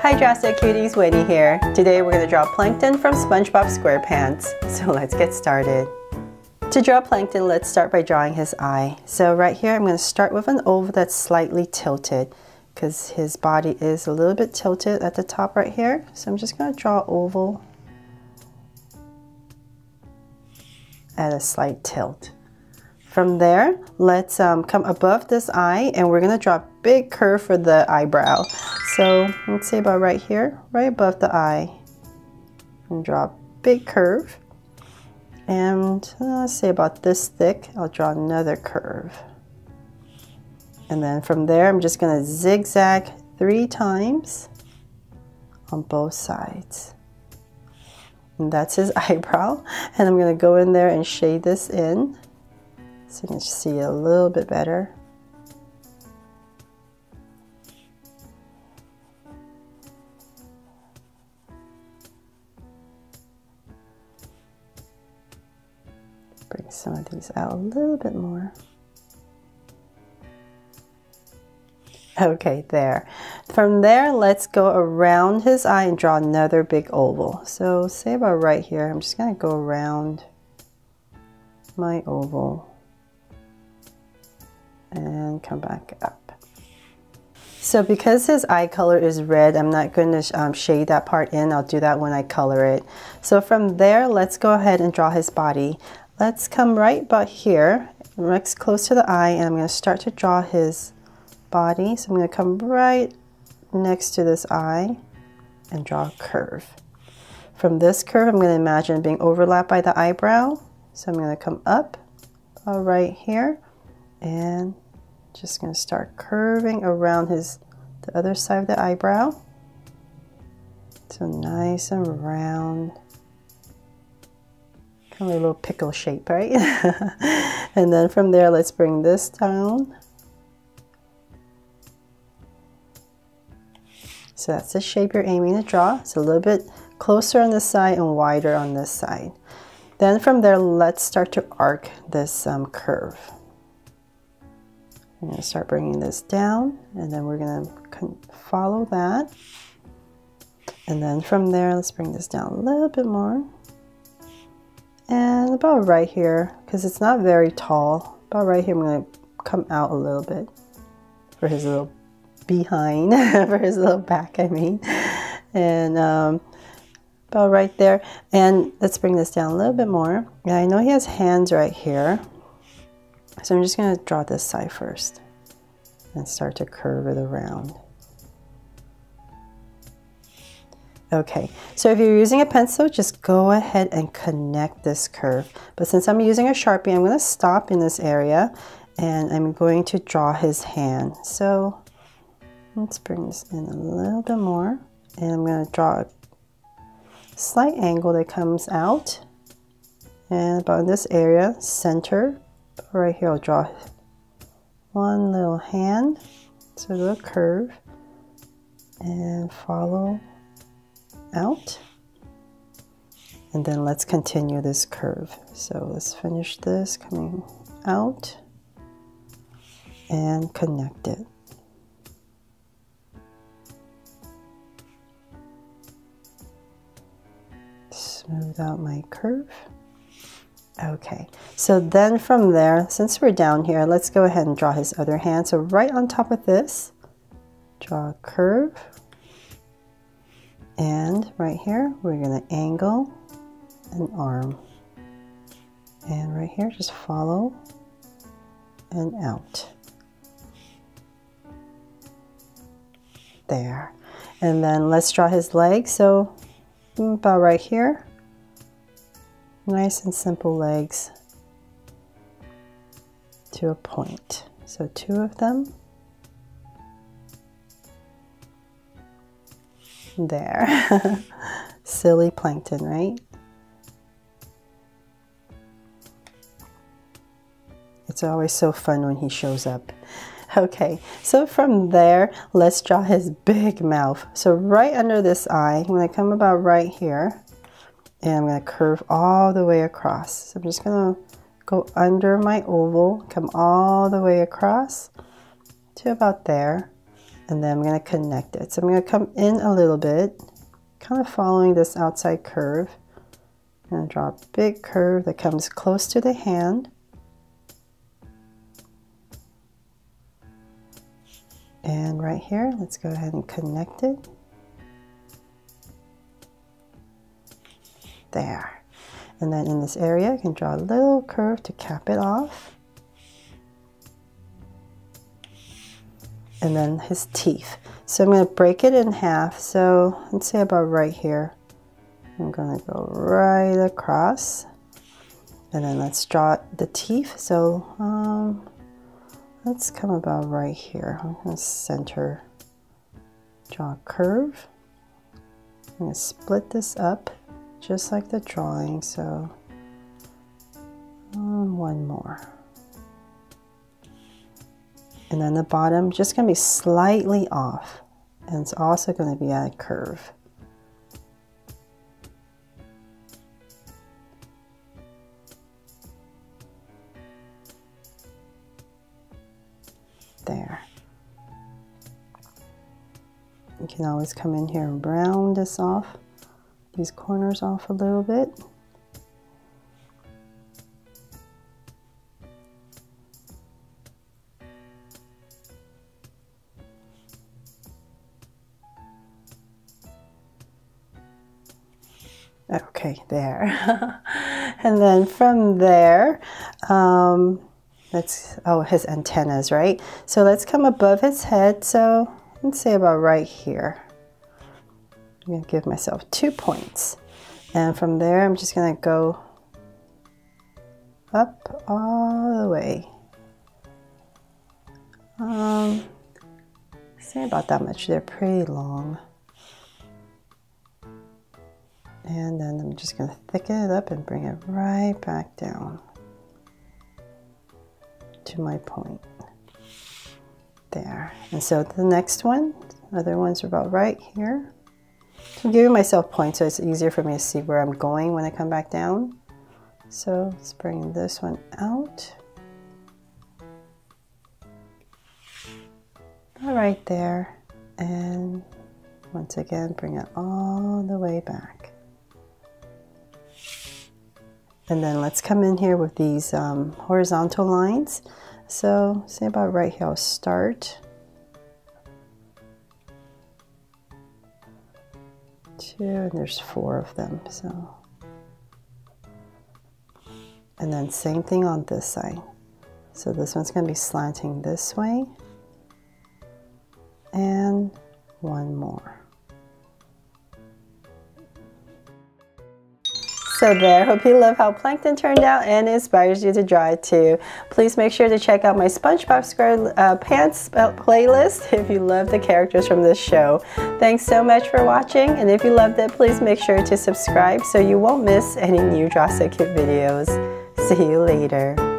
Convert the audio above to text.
Hi Drastic Cuties, Winnie here. Today we're going to draw Plankton from SpongeBob SquarePants. So let's get started. To draw Plankton, let's start by drawing his eye. So right here I'm going to start with an oval that's slightly tilted because his body is a little bit tilted at the top right here. So I'm just going to draw oval at a slight tilt. From there, let's come above this eye and we're going to draw a big curve for the eyebrow. So let's say about right here, right above the eye, and draw a big curve. And let's say about this thick, I'll draw another curve. And then from there, I'm just going to zigzag 3 times on both sides. And that's his eyebrow. And I'm going to go in there and shade this in so you can see a little bit better. Bring some of these out a little bit more. Okay, there. From there, let's go around his eye and draw another big oval. So say about right here, I'm just going to go around my oval and come back up. So because his eye color is red, I'm not going to shade that part in. I'll do that when I color it. So from there, let's go ahead and draw his body. Let's come right about here, next close to the eye, and I'm going to start to draw his body. So I'm going to come right next to this eye and draw a curve. From this curve, I'm going to imagine being overlapped by the eyebrow. So I'm going to come up right here and just going to start curving around the other side of the eyebrow. So nice and round. Kind of a little pickle shape, right? And then from there, let's bring this down. So that's the shape you're aiming to draw. It's a little bit closer on this side and wider on this side. Then from there, let's start to arc this curve. I'm going to start bringing this down, and then we're going to follow that. And then from there, let's bring this down a little bit more. And about right here, because it's not very tall, about right here I'm going to come out a little bit for his little behind, for his little back, I mean. And about right there. And let's bring this down a little bit more. And I know he has hands right here. So I'm just going to draw this side first and start to curve it around. Okay, so if you're using a pencil, just go ahead and connect this curve. But since I'm using a Sharpie, I'm going to stop in this area and I'm going to draw his hand. So let's bring this in a little bit more, and I'm going to draw a slight angle that comes out. And about in this area, center, right here I'll draw one little hand, so a little curve, and follow out, and then let's continue this curve. So let's finish this coming out and connect it. Smooth out my curve. Okay, so then from there, since we're down here, let's go ahead and draw his other hand. So right on top of this, draw a curve. And right here, we're going to angle an arm. And right here, just follow and out. There. And then let's draw his legs. So about right here. Nice and simple legs to a point. So 2 of them. There. Silly Plankton, right? It's always so fun when he shows up. Okay, so from there, let's draw his big mouth. So right under this eye, I'm going to come about right here, and I'm going to curve all the way across. So I'm just going to go under my oval, come all the way across to about there, and then I'm going to connect it. So I'm going to come in a little bit, kind of following this outside curve. I'm going to draw a big curve that comes close to the hand. And right here, let's go ahead and connect it. There. And then in this area, I can draw a little curve to cap it off. And then his teeth. So I'm going to break it in half. So let's say about right here. I'm going to go right across. And then let's draw the teeth. So let's come about right here. I'm going to center, draw a curve. I'm going to split this up just like the drawing. So one more. And then the bottom just going to be slightly off. And it's also going to be at a curve. There. You can always come in here and round this off, these corners off a little bit. Okay, there. And then from there, his antennas, right? So let's come above his head. So let's say about right here. I'm going to give myself 2 points. And from there, I'm just going to go up all the way. Say about that much. They're pretty long. And then I'm just going to thicken it up and bring it right back down to my point. There. And so the next one, other ones are about right here. So I'm giving myself points so it's easier for me to see where I'm going when I come back down. So let's bring this one out. All right there. And once again, bring it all the way back. And then let's come in here with these horizontal lines. So say about right here, I'll start. 2, and there's 4 of them. So, and then same thing on this side. So this one's going to be slanting this way. And one more. So there, hope you love how Plankton turned out and inspires you to draw it too. Please make sure to check out my SpongeBob SquarePants playlist if you love the characters from this show. Thanks so much for watching, and if you loved it, please make sure to subscribe so you won't miss any new Draw Set Kit videos. See you later.